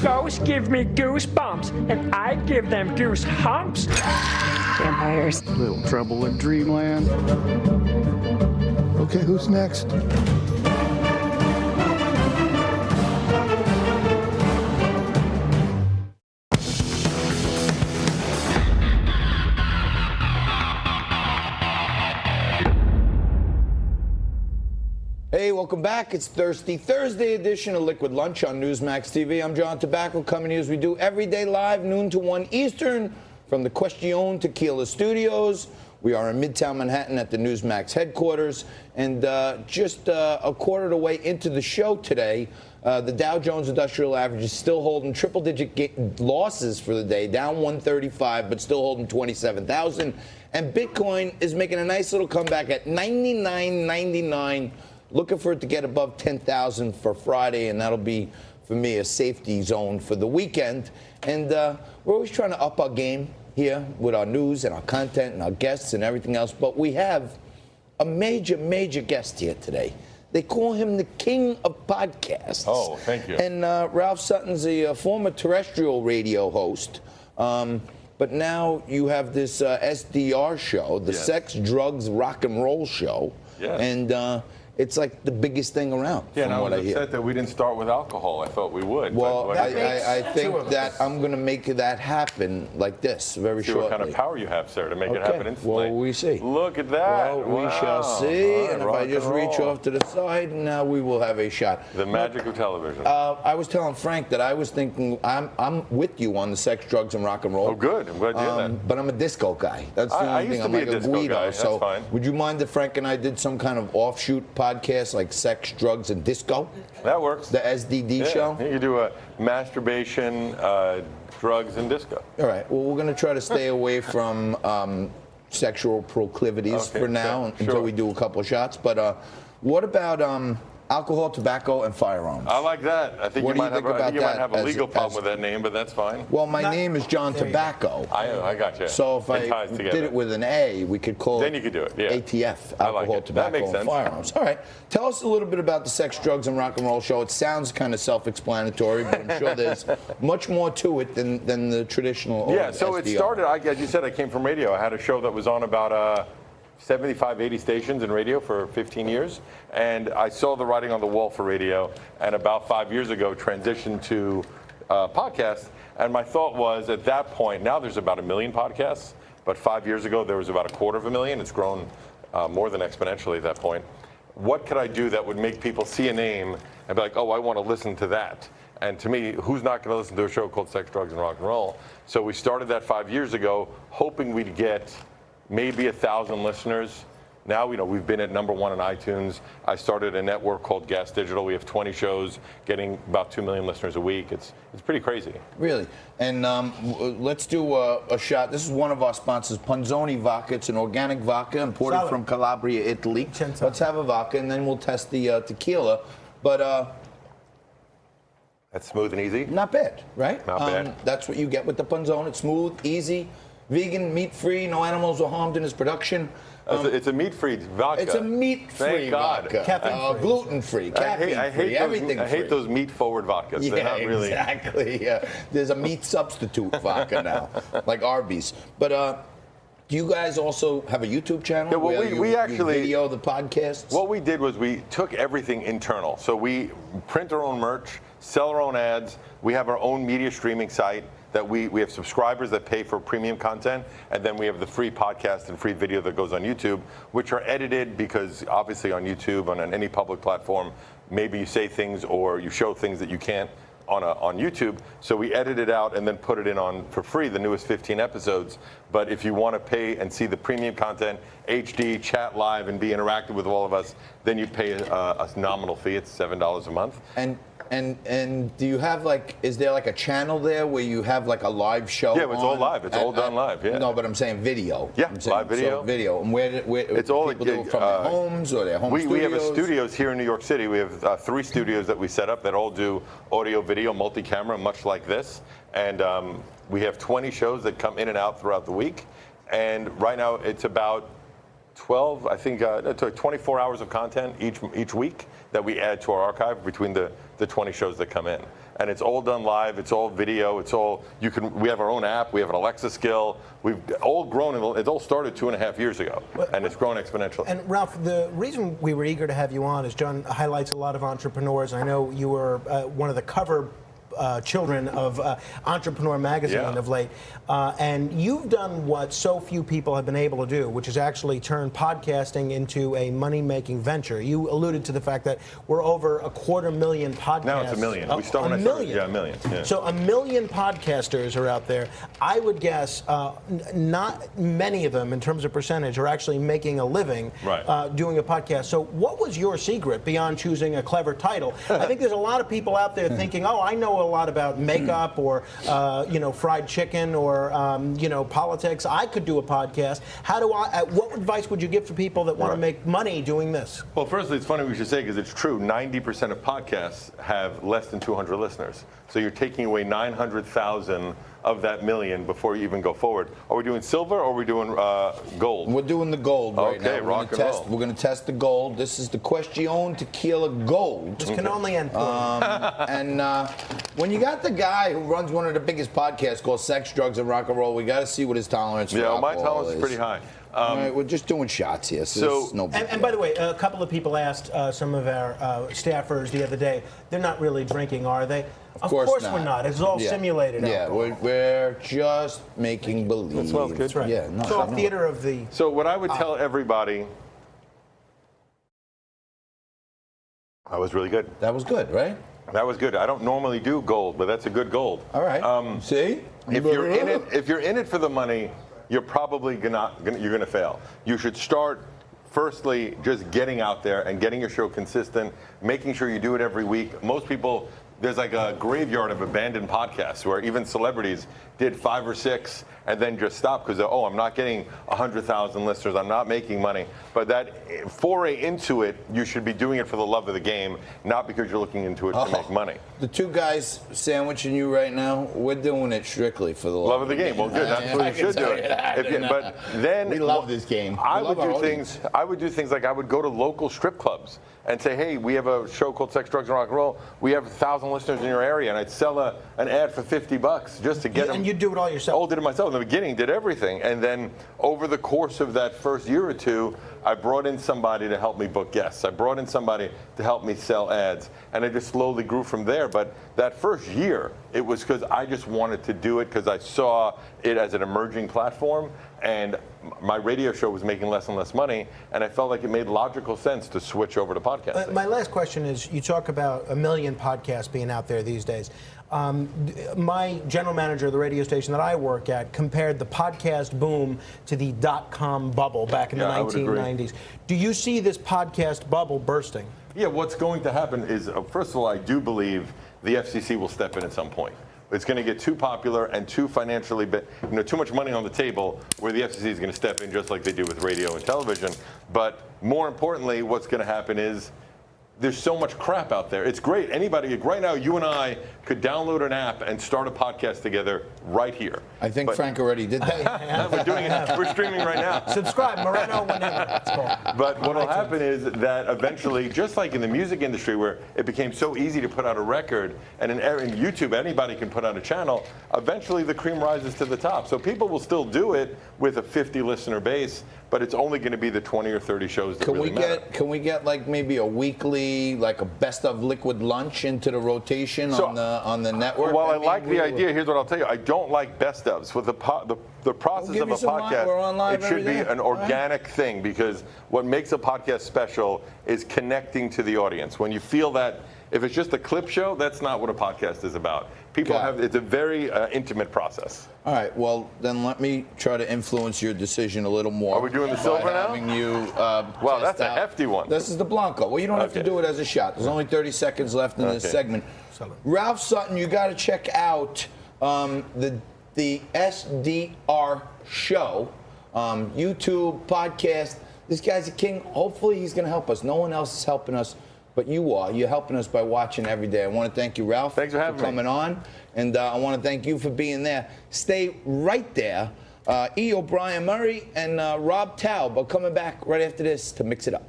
Ghosts give me goosebumps, and I give them goose humps. Vampires. Little trouble in dreamland. Okay, who's next? Hey, welcome back. It's Thirsty Thursday edition of Liquid Lunch on Newsmax TV. I'm John Tobacco, coming to you as we do every day live, noon to 1 Eastern, from the Question Tequila Studios. We are in Midtown Manhattan at the Newsmax headquarters. And just a quarter of the way into the show today, the Dow Jones Industrial Average is still holding triple-digit losses for the day, down 135, but still holding 27,000. And Bitcoin is making a nice little comeback at 99.99. Looking for it to get above 10,000 for Friday, and that'll be, for me, a safety zone for the weekend. And we're always trying to up our game here with our news and our content and our guests and everything else. But we have a major, major guest here today. They call him the king of podcasts. Oh, thank you. And Ralph Sutton's a former terrestrial radio host. But now you have this SDR show, the Sex, Drugs, Rock and Roll show. Yes. And it's like the biggest thing around. Yeah, from and I what was I hear. upset that we didn't start with alcohol. I thought we would. Well, but I think that I'm going to make that happen like this very see shortly. what kind of power you have, sir, to make it happen instantly. Well, we see. Look at that. Well, we shall see. And if I just reach off to the side, now we will have a shot. The magic of television. I was telling Frank that I was thinking I'm with you on the Sex, Drugs, and Rock and Roll. Oh, good. I'm glad you did that. But I'm a disco guy. That's the I only thing. used to I'm be like a disco Guido. guy. That's So fine. would you mind if Frank and I did some kind of offshoot podcast like Sex, Drugs, and Disco? That works. The SDD show? You could do a masturbation, drugs, and disco. All right. Well, we're going to try to stay away from sexual proclivities for now until we do a couple of shots. But what about alcohol, tobacco, and firearms? I like that. I think What you do might you have, think you about might have that a legal as- problem with that name, but that's fine. Well, my name is John Tobacco. I got you. So if It I ties together. did it with an A, we could call Then you could do it, yeah. ATF, I like alcohol, it. That tobacco, makes and sense. firearms. All right. Tell us a little bit about the Sex, Drugs, and Rock and Roll show. It sounds kind of self-explanatory, but I'm sure there's much more to it than the traditional Yeah, so SDR. it started, as you said, I came from radio. I had a show that was on about 75, 80 stations in radio for 15 years. And I saw the writing on the wall for radio, and about 5 years ago transitioned to podcasts. And my thought was, at that point, now there's about 1 million podcasts, but 5 years ago there was about 250,000. It's grown more than exponentially at that point. What could I do that would make people see a name and be like, oh, I want to listen to that? And to me, who's not going to listen to a show called Sex, Drugs, and Rock and Roll? So we started that 5 years ago, hoping we'd get maybe 1,000 listeners. Now, we've been at #1 on iTunes. I started a network called Gas Digital. We have 20 shows, getting about 2 million listeners a week. It's pretty crazy. Really? And let's do a shot. This is one of our sponsors, Ponzoni Vodka. It's an organic vodka imported from Calabria, Italy. Let's have a vodka, and then we'll test the tequila. But that's smooth and easy? Not bad, right? Not bad. That's what you get with the Ponzoni. It's smooth, easy, vegan, meat-free. No animals were harmed in its production. It's a meat-free vodka. It's a meat-free vodka. Caffeine-free. Gluten-free, caffeine-free, everything-free. I hate those meat-forward vodkas. Yeah, They're not really... exactly. Yeah. There's a meat substitute vodka now, like Arby's. But do you guys also have a YouTube channel? Yeah, well, we actually you video the podcasts? What we did was we took everything internal. So we print our own merch, sell our own ads. We have our own media streaming site that we have subscribers that pay for premium content, and then we have the free podcast and free video that goes on YouTube, which are edited because obviously on YouTube, on any public platform, maybe you say things or you show things that you can't on YouTube. So we edit it out and then put it in on for free, the newest 15 episodes. But if you want to pay and see the premium content, HD, chat live, and be interactive with all of us, then you pay a nominal fee. It's $7 a month. And do you have is there a channel there where you have a live show? Yeah, it's all live. It's all done live. Yeah. No, but I'm saying video. Yeah, live video. So video. And where it's all people do it from their homes or their home studios? We have studios here in New York City. We have 3 studios that we set up that all do audio, video, multi-camera, much like this. And we have 20 shows that come in and out throughout the week. And right now it's about 12, I think, 24 hours of content each week that we add to our archive between the the 20 shows that come in. And it's all done live. It's all video. It's all we have our own app. We have an Alexa skill. We've all grown. It all started 2.5 years ago, and it's grown exponentially. And Ralph, the reason we were eager to have you on is John highlights a lot of entrepreneurs. I know you were one of the cover children of Entrepreneur Magazine of late. And you've done what so few people have been able to do, which is actually turn podcasting into a money-making venture. You alluded to the fact that we're over 250,000 podcasts. Now it's 1 million. We started a million. Yeah, 1 million. Yeah. So 1 million podcasters are out there. I would guess not many of them, in terms of percentage, are actually making a living doing a podcast. So what was your secret beyond choosing a clever title? I think there's a lot of people out there thinking, oh, I know a lot about makeup or fried chicken or politics. I could do a podcast. How do I? What advice would you give for people that want to make money doing this? Well, firstly, it's funny we should say because it's true. 90% of podcasts have less than 200 listeners. So you're taking away 900,000 of that million before you even go forward. Are we doing silver or are we doing gold? We're doing the gold right now. Okay, rock and roll. We're going to test the gold. This is the Question Tequila Gold. This can only end poorly. And when you got the guy who runs one of the biggest podcasts called Sex, Drugs, and Rock and Roll, we got to see what his tolerance for alcohol my tolerance is pretty high. All right, we're just doing shots here. So no big and by the way, a couple of people asked some of our staffers the other day, they're not really drinking, are they? Of course we're not. It's all simulated alcohol. We're just making believe. That smells good. That's right. Yeah, no, it's all theater of the... So what I would tell everybody... That was really good. That was good, right? That was good. I don't normally do gold, but that's a good gold. All right. See? If you're in it for the money, you're probably gonna fail. You should start firstly just getting out there and getting your show consistent, making sure you do it every week. Most people, there's like a graveyard of abandoned podcasts where even celebrities did 5 or 6 and then just stopped because I'm not getting 100,000 listeners, I'm not making money. But that foray into it, you should be doing it for the love of the game, not because you're looking into it to make money. The two guys sandwiching you right now, we're doing it strictly for the love of the game. Well, good. That's what you should do it. But then we love this game. I would do things like I would go to local strip clubs and say, hey, we have a show called Sex, Drugs, and Rock and Roll. We have 1,000 listeners in your area, and I'd sell an ad for $50 just to get them. And you do it all yourself? I did it myself. In the beginning, did everything. And then over the course of that first year or two, I brought in somebody to help me book guests. I brought in somebody to help me sell ads. And I just slowly grew from there. But that first year, it was because I just wanted to do it because I saw it as an emerging platform. And my radio show was making less and less money. And I felt like it made logical sense to switch over to podcasting. My last question is, you talk about 1 million podcasts being out there these days. My general manager of the radio station that I work at compared the podcast boom to the .com bubble back in the 1990s. Do you see this podcast bubble bursting? Yeah, what's going to happen is, first of all, I do believe the FCC will step in at some point. It's going to get too popular and too financially, too much money on the table where the FCC is going to step in just like they do with radio and television. But more importantly, what's going to happen is there's so much crap out there. It's great. Anybody, right now, you and I could download an app and start a podcast together right here. I think Frank already did that. We're doing it. We're streaming right now. Subscribe, Moreno, whenever it's called. But what will happen is that eventually, just like in the music industry where it became so easy to put out a record, and in YouTube, anybody can put out a channel, eventually the cream rises to the top. So people will still do it with a 50 listener base, but it's only going to be the 20 or 30 shows that really matter. Can we get like maybe a weekly, like a best of Liquid Lunch into the rotation on the network? Well, I like the idea. Here's what I'll tell you. I don't like best ofs. With the process of a podcast, it should be an organic thing because what makes a podcast special is connecting to the audience. When you feel that, if it's just a clip show, that's not what a podcast is about. It's a very intimate process. All right, well, then let me try to influence your decision a little more. Are we doing the silver now? Having you wow, that's a hefty one. This is the Blanco. Well, you don't have to do it as a shot. There's only 30 seconds left in this segment. Ralph Sutton, you got to check out the SDR show, YouTube, podcast. This guy's a king. Hopefully he's going to help us. No one else is helping us. But you are. You're helping us by watching every day. I want to thank you, Ralph. Thanks for having me. Coming on. And I want to thank you for being there. Stay right there. E. O'Brien Murray and Rob Taub are coming back right after this to mix it up.